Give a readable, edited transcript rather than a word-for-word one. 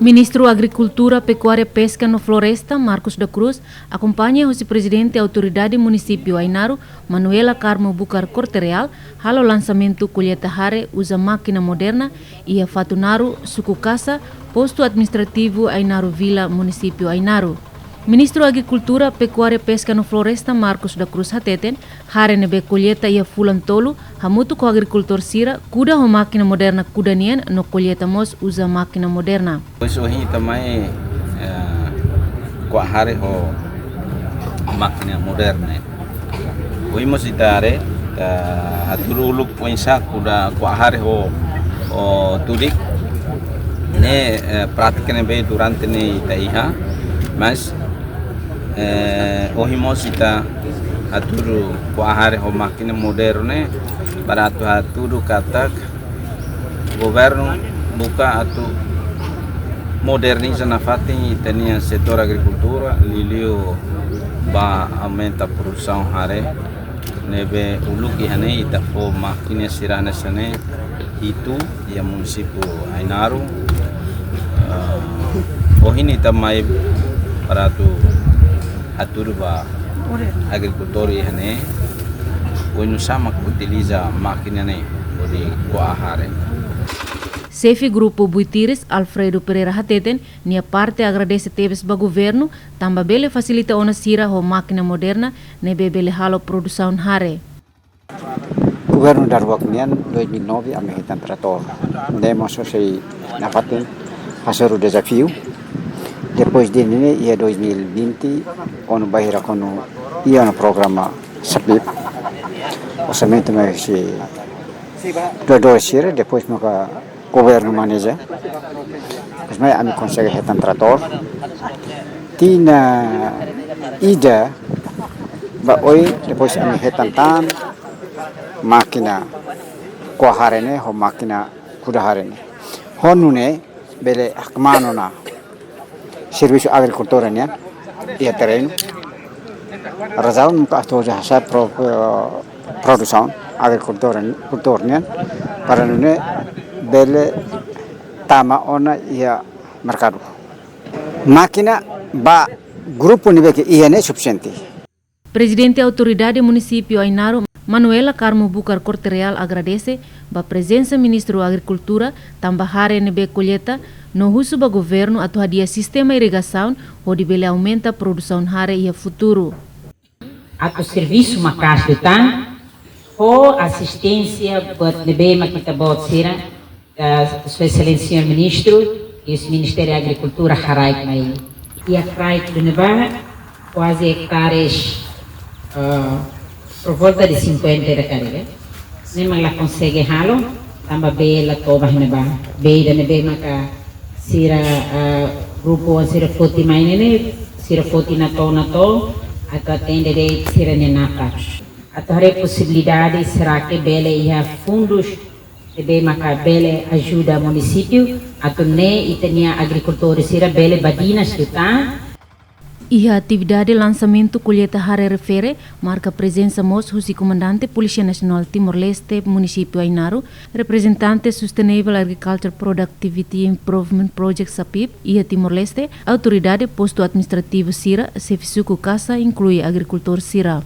Ministro Agricultura, Pecuária, Pesca e Floresta, Marcos da Cruz, acompanha o presidente da Autoridade Município Ainaro, Manuela Carmo Bucar Corte-Real, ao lançamento colheita hare usa máquina moderna e a Fatunaru, Suku Casa, posto administrativo Ainaro Vila, Município Ainaro. Ministro Agricultura, Pecuária, Pesca e Floresta, Marcos da Cruz Hateten, hare nebe colheita e a fulan tolo, hamutu com agricultor sira, kuda ho máquina moderna kuda nien, no colheita mos usa máquina moderna. Pois hoje também com a hare ho máquina moderna. Hoje mos itare, aturuluk poinsa kuda com a hare ho tudik, ne prática nebe durante ne itaiha, mas hoje mos ita aturu com a hare ho máquina moderna, para aturu katak governo buka atu moderniza na fatin tenia setor agricultura lilio ba aumenta a produção hare nebe uluki hane ita fo máquina sirana sane itu ya município Ainaro ohini tamai para tu aturu ba agricultor hane onu sama utiliza máquina ne odi coa hare. Chefe Grupo Buitires, Alfredo Pereira Hateten, nia parte agradece teves ba governo, tamba bele facilita ona sira ho máquina moderna, nebe bele halo produção hare. Governo da Ruaknian 2009 a mehitan trator. Demos sei na fatin fazer o desafio. Depois de ia 2020, ono bahira kono ia no programa SAPIP. Orçamento mais dois depois no governo maneja. Mas mais a me consegue retan trator. Tina ida ba oi depois a me retan tan máquina kuaharene ho máquina kudaharene. Honune bele akmano na serviço agricultura né e terreno. Razão nunca estou já sabe produção agricultura né para não bele tama ona ia mercado. Máquina ba grupo nível que ia é suficiente. Presidente da Autoridade Município Ainaro, Manuela Carmo Bucar Corte-Real agradece a presença do Ministro da Agricultura, tambahare nebe colheita, no uso do governo atuadia sistema irrigação, onde bele aumenta a produção hare e a futuro. Ato serviço macas tan, ou assistência buat nebe makita bot sira, Sua Excelência Senhor Ministro e o Ministério da Agricultura harai mai. E a crai do neba quase hectares por volta de 50 hectares. Nem lá consegue halo, tamba bela toba neba, beira nebe maka sira grupo sira foti mai nene, sira foti na to, atau atende de sira nenata. Atau hari possibilidade será que bela ia fundos de maka bele ajuda município atau ne itania agricultores sira bele badinas tuta. E a atividade de lançamento colheita hare refere marca a presença mos o comandante Polícia Nacional Timor-Leste, município Ainaro, representante Sustainable Agriculture Productivity Improvement Project SAPIP e a Timor-Leste, autoridade posto administrativo Sira, Sefisuku Casa inclui agricultor Sira.